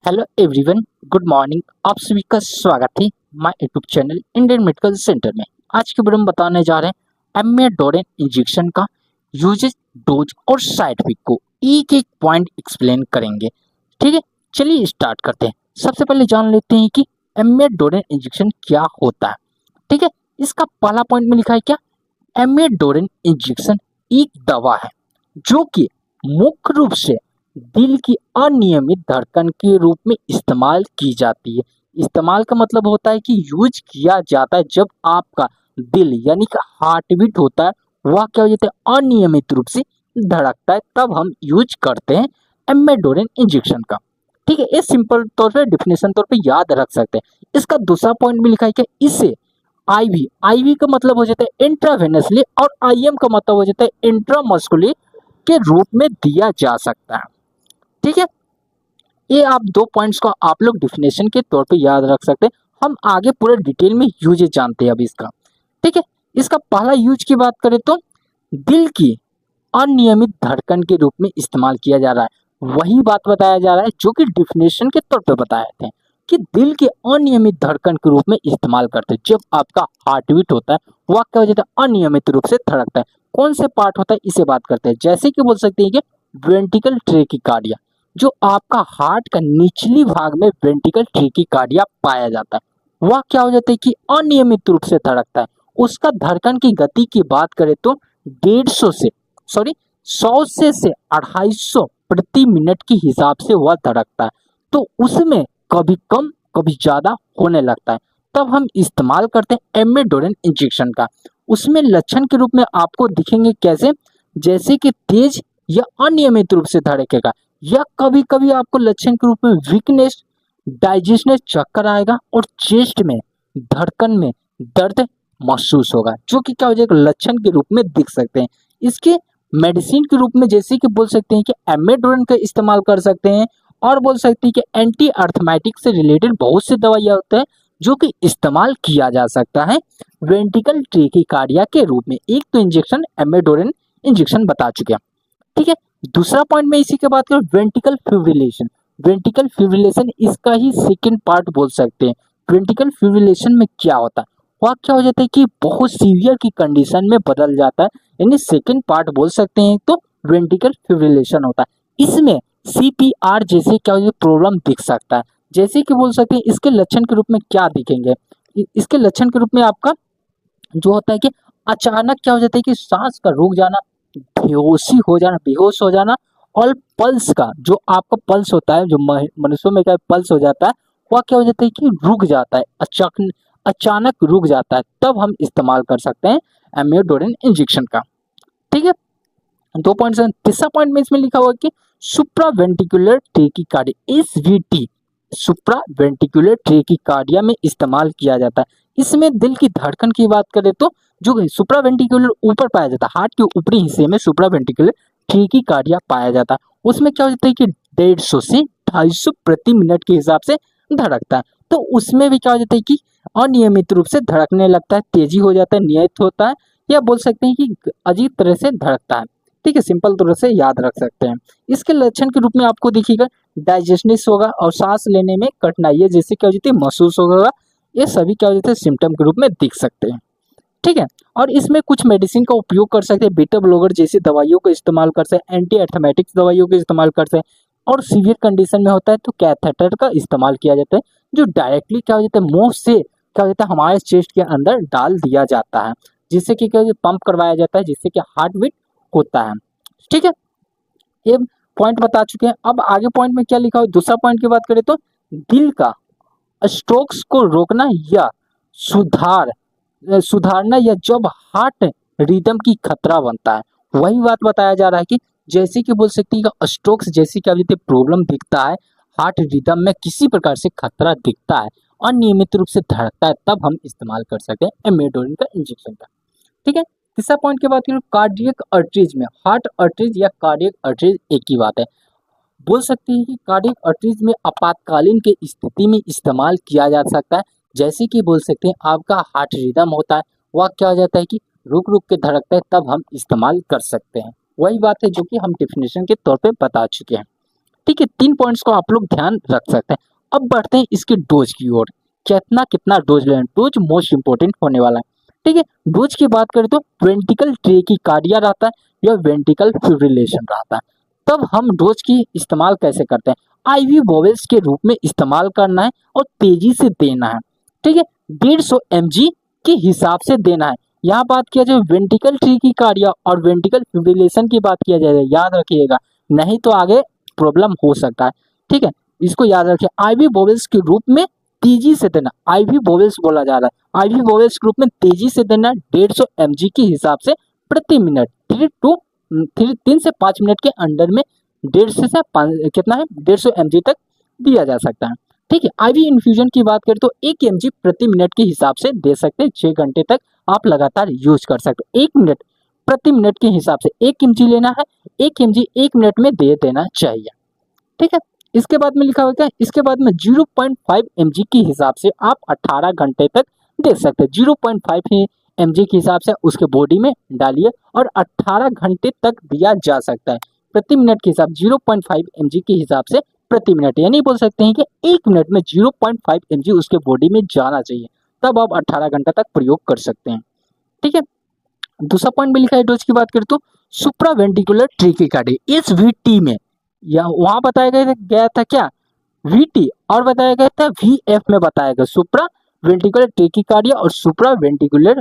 Hello everyone, good morning. आप सभी का स्वागत है my YouTube channel Indian medical centre में। आज के वीडियो में बताने जा रहे हैं एमिडोरिन इंजेक्शन का यूजेज, डोज और साइड इफेक्ट को एक एक पॉइंट एक्सप्लेन करेंगे। ठीक है, चलिए स्टार्ट करते हैं। सबसे पहले जान लेते हैं कि एमिडोरिन इंजेक्शन क्या होता है। ठीक है, इसका पहला पॉइंट में लिखा है क्या, एमिडोरिन इंजेक्शन एक दवा है जो कि मुख्य रूप से दिल की अनियमित धड़कन के रूप में इस्तेमाल की जाती है। इस्तेमाल का मतलब होता है कि यूज किया जाता है जब आपका दिल यानी कि हार्ट बीट होता है, वह क्या हो जाता है, अनियमित रूप से धड़कता है, तब हम यूज करते हैं एमेडोरिन इंजेक्शन का। ठीक है, ये सिंपल तौर पे डेफिनेशन तौर पे याद रख सकते हैं। इसका दूसरा पॉइंट भी लिखा है कि इसे आईवी आईवी का मतलब हो जाता है इंट्रावेनसली और आईएम का मतलब हो जाता है इंट्रामस्कुलर के रूप में दिया जा सकता है। ठीक है, ये आप दो पॉइंट्स को आप लोग डिफिनेशन के तौर पे याद रख सकते हैं। हम आगे पूरे डिटेल में यूजेज जानते हैं अभी इसका। ठीक है, इसका पहला यूज की बात करें तो दिल की अनियमित धड़कन के रूप में इस्तेमाल किया जा रहा है। वही बात बताया जा रहा है जो कि डिफिनेशन के तौर पे बताए थे कि दिल के अनियमित धड़कन के रूप में इस्तेमाल करते हैं। जब आपका हार्ट बीट होता है, वह क्या हो जाता है, अनियमित रूप से धड़कता है। कौन से पार्ट होता है, इसे बात करते हैं। जैसे कि बोल सकते हैं कि वेंट्रिकल ट्रेकिकार्डिया, जो आपका हार्ट का निचली भाग में वेंट्रिकल ट्रेकिकार्डिया पाया जाता है, वह क्या हो जाता है कि अनियमित रूप से धड़कता है। उसका धड़कन की गति की बात करें तो 150 से 100 से 250 प्रति मिनट के हिसाब से वह धड़कता है। तो उसमें कभी कम कभी ज्यादा होने लगता है, तब हम इस्तेमाल करते हैं एमिडोरिन इंजेक्शन का। उसमें लक्षण के रूप में आपको दिखेंगे कैसे, जैसे कि तेज या अनियमित रूप से धड़केगा, या कभी कभी आपको लक्षण के रूप में वीकनेस, डाइजेशनेस, चक्कर आएगा और चेस्ट में, धड़कन में दर्द महसूस होगा, जो कि क्या हो जाएगा, लक्षण के रूप में दिख सकते हैं। इसके मेडिसिन के रूप में जैसे कि बोल सकते हैं कि एमिडोरिन का इस्तेमाल कर सकते हैं, और बोल सकते हैं कि एंटी अर्थमेटिक से रिलेटेड बहुत सी दवाइयां होते हैं जो कि इस्तेमाल किया जा सकता है वेंट्रिकल ट्रेकिकार्डिया के रूप में। एक तो इंजेक्शन एमिडोरिन इंजेक्शन बता चुके हैं। ठीक है, दूसरा पॉइंट में इसी के बात करें, वेंट्रिकल फिब्रिलेशन। वेंट्रिकल फिब्रिलेशन इसका ही सेकंड पार्ट बोल सकते हैं। वेंट्रिकल फिब्रिलेशन में क्या होता है, वह क्या हो जाता है कि बहुत सीवियर की कंडीशन में बदल जाता है, यानी सेकंड पार्ट बोल सकते हैं। तो वेंट्रिकल फिब्रिलेशन होता है, इसमें सीपीआर जैसे क्या प्रॉब्लम दिख सकता है। जैसे कि बोल सकते हैं इसके लक्षण के रूप में क्या दिखेंगे, इसके लक्षण के रूप में आपका जो होता है कि अचानक क्या हो जाता है कि सांस का रुक जाना, बेहोशी हो जाना, बेहोश हो जाना, और पल्स का जो आपका पल्स होता है, जो मनुष्यों में क्या पल्स हो जाता है, वह क्या हो जाता है कि रुक जाता है, अचानक रुक जाता है, तब हम इस्तेमाल कर सकते हैं एमियोडोरिन इंजेक्शन का। ठीक है, दो पॉइंट। तीसरा पॉइंट में इसमें लिखा हुआ कि सुप्रावेंट्रिकुलर ट्रेकिकार्डिया, एसवीटी, सुप्रावेंट्रिकुलर ट्रेकिकार्डिया में इस्तेमाल किया जाता है। इसमें दिल की धड़कन की बात करें तो जो सुप्रावेंट्रिकुलर ऊपर पाया जाता है, हार्ट के ऊपरी हिस्से में सुप्रावेंट्रिकुलर ट्रेकिकार्डिया पाया जाता है, उसमें क्या हो जाता है कि 150 से 250 प्रति मिनट के हिसाब से धड़कता है। तो उसमें भी क्या हो जाता है कि अनियमित रूप से धड़कने लगता है, तेजी हो जाता है, नियत होता है, या बोल सकते हैं कि अजीब तरह से धड़कता है। ठीक है, सिंपल तरह से याद रख सकते हैं। इसके लक्षण के रूप में आपको दिखेगा डाइजेशनिस होगा और सांस लेने में कठिनाई जैसे क्या हो जाती है महसूस होगा। ये सभी क्या हो जाते हैं सिम्टम के रूप में दिख सकते हैं। ठीक है, और इसमें कुछ मेडिसिन का उपयोग कर सकते हैं, बीटा ब्लॉकर जैसी दवाइयों का इस्तेमाल कर सकते हैं, एंटी एर्थमेटिक्स दवाइयों का इस्तेमाल कर सकते हैं, और सीवियर कंडीशन में होता है तो कैथेटर का इस्तेमाल किया जाता है, जो डायरेक्टली क्या हो जाता है मुंह से क्या हो जाता है हमारे चेस्ट के अंदर डाल दिया जाता है, जिससे कि क्या पंप करवाया जाता है, जिससे कि हार्ट बीट होता है। ठीक है, ये पॉइंट बता चुके हैं। अब आगे पॉइंट में क्या लिखा हुआ है, दूसरा पॉइंट की बात करें तो दिल का स्ट्रोक्स को रोकना या सुधार सुधारना, या जब हार्ट रिदम की खतरा बनता है, वही बात बताया जा रहा है कि जैसे कि बोल सकते हैं कि स्ट्रोक्स जैसी क्या बोलते प्रॉब्लम दिखता है, हार्ट रिदम में किसी प्रकार से खतरा दिखता है, अनियमित रूप से धड़कता है, तब हम इस्तेमाल कर सकते हैं एमिडोरिन का इंजेक्शन का। ठीक है, तीसरा पॉइंट की बात करें कार्डियक अर्टरीज में, हार्ट अर्टरीज या कार्डियक अर्टरीज एक ही बात है। बोल सकते हैं कि कार्डियक अर्टरीज में आपातकालीन के स्थिति में इस्तेमाल किया जा सकता है। जैसे कि बोल सकते हैं आपका हार्ट रिदम होता है, वह क्या हो जाता है कि रुक रुक के धड़कता है, तब हम इस्तेमाल कर सकते हैं। वही बात है जो कि हम डेफिनेशन के तौर पे बता चुके हैं। ठीक है, 3 पॉइंट्स को आप लोग ध्यान रख सकते हैं। अब बढ़ते हैं इसके डोज की ओर, कितना डोज लेना, डोज मोस्ट इंपॉर्टेंट होने वाला है। ठीक है, डोज की बात करें तो वेंट्रिकल ट्रेकिकार्डिया रहता है या वेंट्रिकल फिब्रिलेशन रहता है। तब हम डोज की इस्तेमाल कैसे करते हैं, आईवी वोवेल्स के रूप में इस्तेमाल करना है और तेजी से देना है। ठीक है, 150 mg के हिसाब से देना है। यहाँ बात किया जाए वेंट्रिकल ट्रेकिकार्डिया और वेंट्रिकल फिब्रिलेशन की बात किया जाए, याद रखिएगा, नहीं तो आगे प्रॉब्लम हो सकता है। ठीक है, इसको याद रखिए, आईवी वोवेल्स के रूप में तेजी से देना, आईवी वोवेल्स बोला जा रहा है, आईवी वोवेल्स के रूप में तेजी से देना 150 mg के हिसाब से प्रति मिनट, 3 से 5 मिनट के अंडर में 150 से 5 कितना है 150 mg तक दिया जा सकता है। ठीक है, आईवी इन्फ्यूजन की बात करें तो 1 mg प्रति मिनट के हिसाब से दे सकते हैं, 6 घंटे तक आप लगातार यूज कर सकते हो। 1 मिनट प्रति मिनट के हिसाब से 1 mg लेना है, 1 mg 1 मिनट में दे देना चाहिए। ठीक है, इसके बाद में लिखा हुआ है, इसके बाद में 0.5 mg के हिसाब से आप 18 घंटे तक दे सकते हैं। 0.5 mg के हिसाब से उसके बॉडी में डालिए और 18 घंटे तक दिया जा सकता है। प्रति मिनट के हिसाब 0.5 mg के हिसाब से प्रति मिनट, यानी बोल सकते हैं कि 1 मिनट में 0.5 mg उसके बॉडी में जाना चाहिए, तब आप 18 घंटा तक प्रयोग कर सकते हैं। ठीक है, दूसरा पॉइंट में लिखा है डोज की बात करें तो सुप्रावेंट्रिकुलर ट्रेकिकार्डिया, इस वीटी में या वहां बताया गया था क्या वीटी, और बताया गया था वीएफ में बताया गया सुप्रा वेंट्रिकुलर ट्रेकिकार्डिया और सुप्रा वेंट्रिकुलर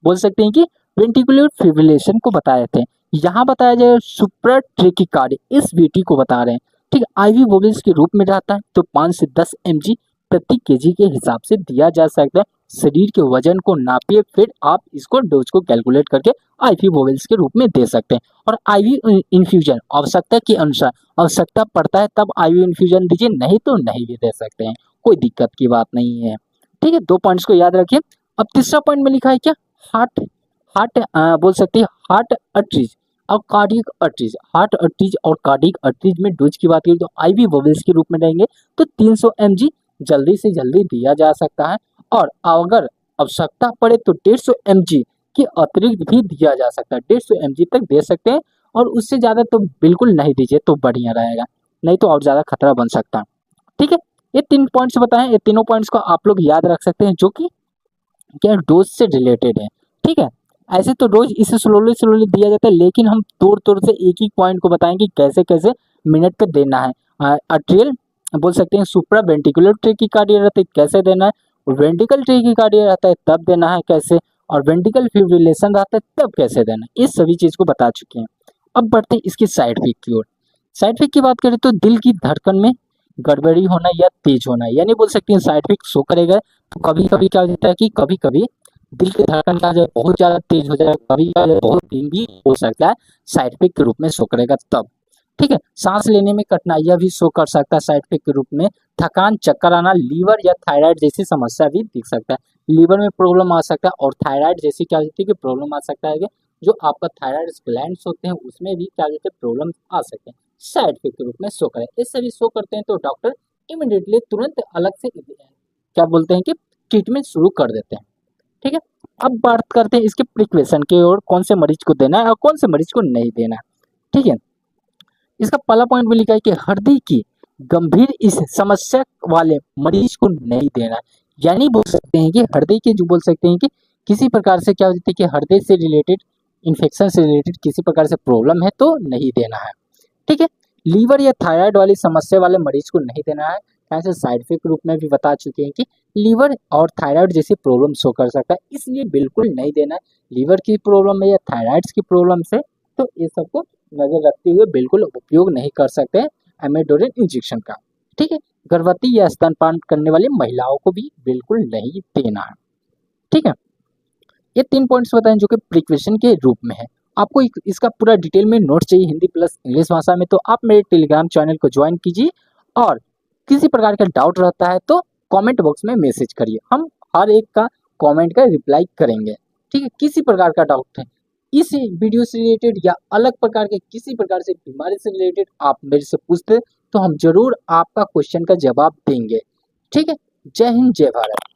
बोल सकते हैं कि वेंट्रिकुलर फिब्रिलेशन को बताए थे। यहाँ बताया जाए सुप्रा ट्रेकिकार्डिया, इस वीटी को बता रहे हैं। ठीक है, आईवी वोवेल्स के रूप में रहता है तो 5 से 10 mg प्रति केजी के हिसाब से दिया जा सकता है। शरीर के वजन को नापिए, फिर आप इसको डोज को कैलकुलेट करके आईवी वोवेल्स के रूप में दे सकते हैं। और आईवी इन्फ्यूजन आवश्यकता के अनुसार, आवश्यकता पड़ता है तब आईवी इन्फ्यूजन दीजिए, नहीं तो नहीं भी दे सकते हैं, कोई दिक्कत की बात नहीं है। ठीक है, 2 पॉइंट्स को याद रखिए। अब तीसरा पॉइंट में लिखा है क्या हार्ट हार्ट बोल सकते हैं हार्ट अर्टरीज और कार्डियक अर्टरीज, हार्ट अर्टरीज और कार्डियक अर्टरीज में डोज की बात करें तो आईवी वोवेल्स के रूप में देंगे तो 300 mg जल्दी से जल्दी दिया जा सकता है, और अगर आवश्यकता पड़े तो 150 mg के अतिरिक्त भी दिया जा सकता है, 150 mg तक दे सकते हैं, और उससे ज़्यादा तो बिल्कुल नहीं दीजिए तो बढ़िया रहेगा, नहीं तो और ज़्यादा खतरा बन सकता है। ठीक है, ये 3 पॉइंट्स बताएं, ये तीनों पॉइंट्स को आप लोग याद रख सकते हैं जो कि क्या डोज से रिलेटेड है। ठीक है, ऐसे तो डोज इसे स्लोली स्लोली दिया जाता है, लेकिन हम तौर से एक ही पॉइंट को बताएंगे कैसे कैसे मिनट पे देना है। अट्रियल बोल सकते हैं सुप्रा वेंट्रिकुलर ट्रेकिकार्डिया रहता है कैसे देना है, वेंट्रिकल ट्रेकिकार्डिया रहता है तब देना है कैसे, और वेंट्रिकल फिब्रिलेशन रहता है तब कैसे देना है, इस सभी चीज को बता चुके हैं। अब बढ़ते हैं इसकी साइड इफेक्ट की ओर। साइड इफेक्ट की बात करें तो दिल की धड़कन में गड़बड़ी होना या तेज होना, यानी बोल सकते हैं साइड इफेक्ट शो करेगा। तो कभी कभी क्या होता है कि कभी कभी दिल की धड़कन का जो बहुत ज्यादा तेज हो जाएगा, कभी कभी बहुत धीमी भी हो सकता है, साइड इफेक्ट के रूप में शो करेगा तब। ठीक है, सांस लेने में कठिनाइयां भी शो कर सकता है साइड इफेक्ट के रूप में, थकान, चक्कर आना, लीवर या थायराइड जैसी समस्या भी दिख सकता है, लीवर में प्रॉब्लम आ सकता है, और थायराइड जैसी क्या होती है कि प्रॉब्लम आ सकता है कि जो आपका थायराइड ग्लैंड्स होते हैं उसमें भी क्या होते हैं प्रॉब्लम आ सकते हैं, साइड इफेक्ट के रूप में शो करें। इस सभी शो करते हैं तो डॉक्टर इमीडिएटली तुरंत अलग से क्या बोलते हैं कि ट्रीटमेंट शुरू कर देते हैं। ठीक है, अब बात करते हैं इसके प्रिकॉशन के और कौन से मरीज को देना है और कौन से मरीज को नहीं देना है। ठीक है, इसका पहला पॉइंट में लिखा है कि हृदय की गंभीर इस समस्या वाले मरीज को नहीं देना है, यानी बोल सकते हैं कि हृदय के जो बोल सकते हैं कि किसी प्रकार से क्या होती है कि हृदय से रिलेटेड इन्फेक्शन से रिलेटेड किसी प्रकार से प्रॉब्लम है तो नहीं देना है। ठीक है, लीवर या थायराइड वाली समस्या वाले मरीज को नहीं देना है, ऐसे साइड इफेक्ट रूप में भी बता चुके हैं कि लीवर और थायराइड जैसी प्रॉब्लम शो कर सकता है, इसलिए बिल्कुल नहीं देना है। लीवर की प्रॉब्लम है या थायराइड की प्रॉब्लम से तो ये सबको नजर रखते हुए बिल्कुल उपयोग नहीं कर सकते एमेडोरिन इंजेक्शन का। ठीक है, गर्भवती या स्तनपान करने वाली महिलाओं को भी बिल्कुल नहीं देना है। ठीक है, ये 3 पॉइंट्स बताएं जो कि प्रिकॉशन के रूप में है। आपको इसका पूरा डिटेल में नोट चाहिए हिंदी प्लस इंग्लिश भाषा में, तो आप मेरे टेलीग्राम चैनल को ज्वाइन कीजिए, और किसी प्रकार का डाउट रहता है तो कमेंट बॉक्स में मैसेज करिए, हम हर एक का कमेंट का रिप्लाई करेंगे। ठीक है, किसी प्रकार का डाउट है इस वीडियो से रिलेटेड या अलग प्रकार के किसी प्रकार से बीमारी से रिलेटेड आप मेरे से पूछते तो हम जरूर आपका क्वेश्चन का जवाब देंगे। ठीक है, जय हिंद, जय भारत।